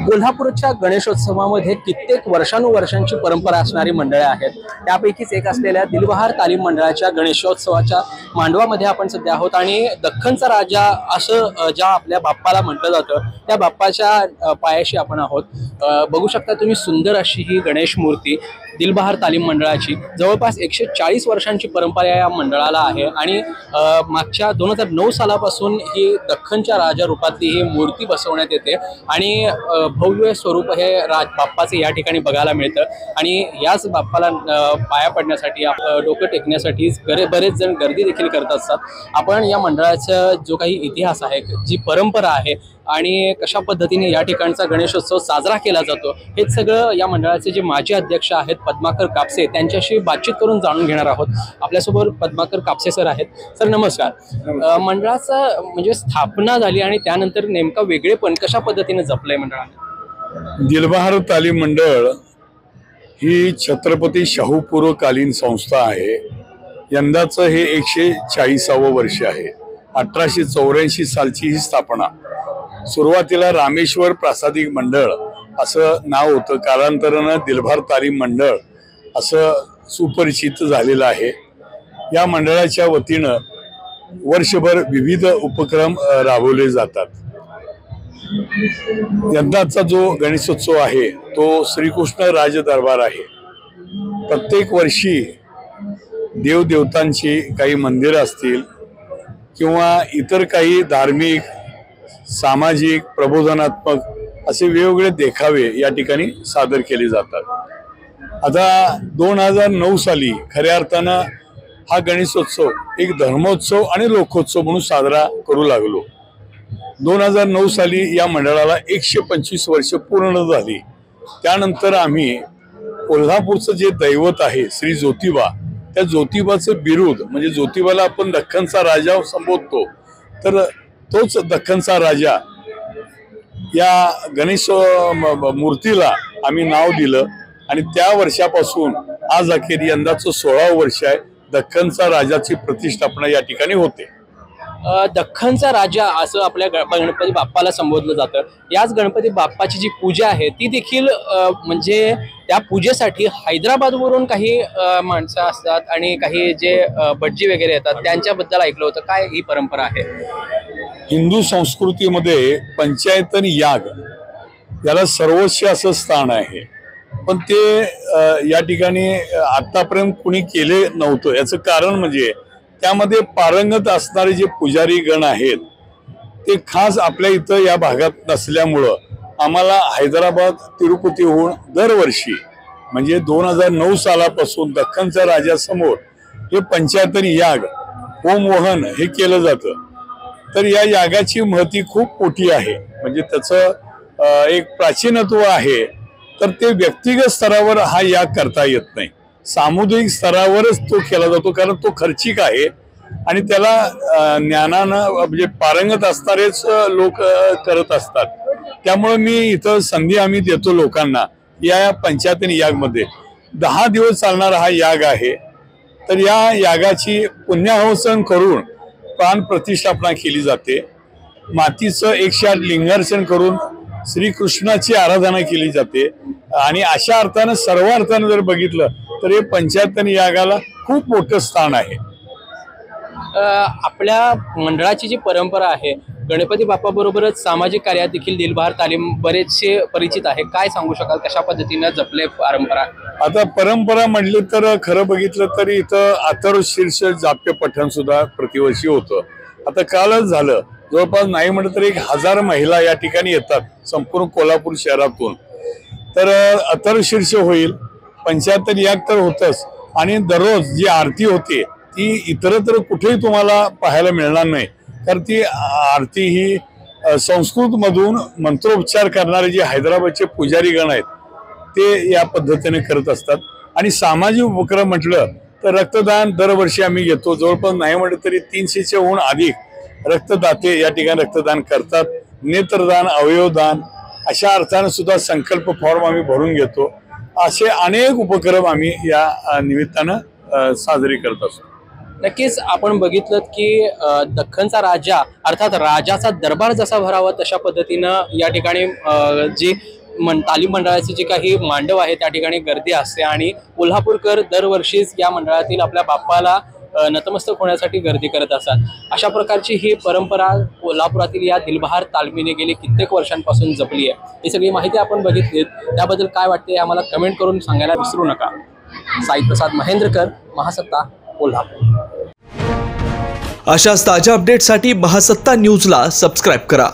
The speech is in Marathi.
कोल्हापूरच्या गणेशोत्सवामध्ये कित्येक वर्षानुवर्षांची परंपरा असणारी मंडळे आहेत। त्यापैकीच एक असलेल्या दिलबहार तालीम मंडळाच्या गणेशोत्सवाच्या मांडवामध्ये आपण सध्या आहोत आणि दख्खनचा राजा असं ज्या आपल्या बाप्पाला म्हटलं जातं त्या बाप्पाच्या पायाशी आपण आहोत। बघू शकता तुम्ही सुंदर अशी ही गणेश मूर्ती दिलबहार तालीम मंडळाची जवळपास 140 वर्षांची परंपरा या मंडळाला आहे आणि मागच्या 2009 सालापासून ही दख्खनच्या राजा रूपातली ही मूर्ती बसवण्यात येते आणि भव्य स्वरूप हे बाप्पाचे या ठिकाणी बघायला मिळतं आणि याच बाप्पाला पाया पडण्यासाठी डोकं टेकण्यासाठी बरेच जण गर्दी देखील करत असतात। आपण या मंडळाचा जो काही इतिहास आहे, जी परंपरा आहे आणि कशा पद्धतीने या ठिकाणचा गणेशोत्सव साजरा केला जातो हे सगळं या मंडळाचे जे माजी अध्यक्ष आहेत पद्माकर कापसे त्यांच्याशी बातचीत करून जाणून घेणार आहोत। आपल्यासोबत पद्माकर कापसे सर आहेत। सर नमस्कार। मंडळाचं म्हणजे स्थापना झाली आणि त्यानंतर नेमका वेगळेपण कशा पद्धतीने जपलंय मंडळाने? दिलबहार तालीम मंडळ ही छत्रपती शाहू पूर्वकालीन संस्था आहे। यंदाचं हे 140वं वर्ष आहे। 1884 सालची ही स्थापना। सुरुवातीला रामेश्वर प्रासादिक मंडळ असं नाव होतं, कालांतरानं दिलबहार तालीम मंडळ असं सुपरिचित झालेलं आहे। या मंडळाच्या वतीनं वर्षभर विविध उपक्रम राबवले जातात। यंदाचा जो गणेशोत्सव आहे तो श्रीकृष्ण राजदरबार आहे। प्रत्येक वर्षी देवदेवतांची काही मंदिरं असतील किंवा इतर काही धार्मिक सामाजिक प्रबोधनात्मक असे वेगवेगळे देखावे या ठिकाणी सादर केले जातात। आता 2009 साली खऱ्या अर्थानं हा गणेशोत्सव एक धर्मोत्सव आणि लोकोत्सव म्हणून साजरा करू लागलो। 2009 साली या मंडळाला 125 वर्ष पूर्ण झाली। त्यानंतर आम्ही कोल्हापूरचं जे दैवत आहे श्री ज्योतिबा, त्या ज्योतिबाचं बिरुद म्हणजे ज्योतिबाला आपण दख्खनचा राजा संबोधतो, तर तोच दख्खनचा राजा या गणेश मूर्तीला आम्ही नाव दिलं आणि त्या वर्षापासून आज अखेर यंदाचं 16वं वर्ष आहे। दख्खनचा राजाची प्रतिष्ठापना या ठिकाणी होते। दख्खनचा राजा असं आपल्या गणपती बाप्पाला संबोधलं जातं। याच गणपती बाप्पाची जी पूजा आहे ती देखील म्हणजे त्या पूजेसाठी हैदराबादवरून काही माणसं असतात आणि काही जे भटजी वगैरे येतात त्यांच्याबद्दल ऐकलं होतं, काय ही परंपरा आहे? हिंदू संस्कृतीमध्ये पंचायतन याग याला सर्वोच्च असं स्थान आहे, पण ते या ठिकाणी आतापर्यंत कुणी केले नव्हतं। याचं कारण म्हणजे त्यामध्ये पारंगत असणारे जे पुजारी गण आहेत ते खास आपल्या इथं या भागात नसल्यामुळं आम्हाला हैदराबाद तिरुपतीहून दरवर्षी म्हणजे 2009 सालापासून दख्खनच्या राजासमोर हे पंचायतन याग होमवहन हे केलं जातं। तर या यागाची महती खूप मोठी आहे, म्हणजे त्याचं एक प्राचीनत्व आहे। तर ते व्यक्तिगत स्तरावर हा याग करता येत नाही, सामुदायिक स्तरावरच तो केला जातो, कारण तो खर्चिक आहे आणि त्याला ज्ञानानं म्हणजे पारंगत असणारेच लोक करत असतात। त्यामुळे मी इथं संधी आम्ही देतो लोकांना। या पंचायतन यागमध्ये 10 दिवस चालणारा हा याग आहे। तर या यागाची पुण्याहवसन करून प्राण प्रतिष्ठापना केली जाते। मातीचं 108 लिंगार्चन करून श्रीकृष्णाची आराधना केली जाते आणि अशा अर्थानं सर्व अर्थानं जर बघितलं तर हे पंचायतन यागाला खूप मोठं स्थान आहे। आपल्या मंडळाची जी परंपरा आहे गणपती बाप्पा बरोबरच सामाजिक कार्यात देखील दिलबहार तालीम बरेचसे परिचित आहे, काय सांगू शकाल कशा पद्धतीने जपले परंपरा? आता परंपरा म्हटलं तर खरं बघितलं तर इथं अथर्व शीर्ष जाप्य पठण सुद्धा प्रतिवर्षी होतं। आता कालच झालं, जवळपास नाही म्हटलं तर 1000 महिला या ठिकाणी येतात संपूर्ण कोल्हापूर शहरातून। तर अथर्व शीर्ष होईल, पंचायतन याग तर होतच आणि दररोज जी आरती होते ती इतरत्र कुठेही तुम्हाला पाहायला मिळणार नाही, कारण ती आरती ही संस्कृत मधून मंत्रोच्चार करणारे जे हैदराबादचे पुजारी गण आहेत ते या पद्धतीने करत असतात। आणि सामाजिक उपक्रम म्हटलं तर रक्तदान दरवर्षी आम्ही घेतो। जवळपास नाही म्हटलं तरी 300हून अधिक रक्तदाते या ठिकाणी रक्तदान करतात। नेत्रदान, अवयवदान अशा अर्थानं सुद्धा संकल्प फॉर्म आम्ही भरून घेतो। असे अनेक उपक्रम आम्ही या निमित्तानं साजरे करत असतो। नक्कीच आपण बघितलं की दख्खनचा राजा अर्थात राजाचा दरबार जसा भरावा तशा पद्धतीनं या ठिकाणी जी तालीम मंडळाचे जे काही मांडव आहे त्या ठिकाणी गर्दी असते आणि कोल्हापूरकर दरवर्षीच या मंडळातील आपल्या बाप्पाला नतमस्तक होण्यासाठी गर्दी करत असतात. अशा प्रकारची ही परंपरा कोल्हापुरातील या दिलबहार तालमीने गेली कित्येक वर्षांपासून जपली आहे. ही सगळी माहिती आपण बघितलीत. त्याबद्दल काय वाटते आम्हाला कमेंट करून सांगायला विसरू नका. साई प्रसाद महेंद्रकर, महासत्ता, कोल्हापूर. अशाच ताज्या अपडेटसाठी महासत्ता न्यूजला सबस्क्राईब करा.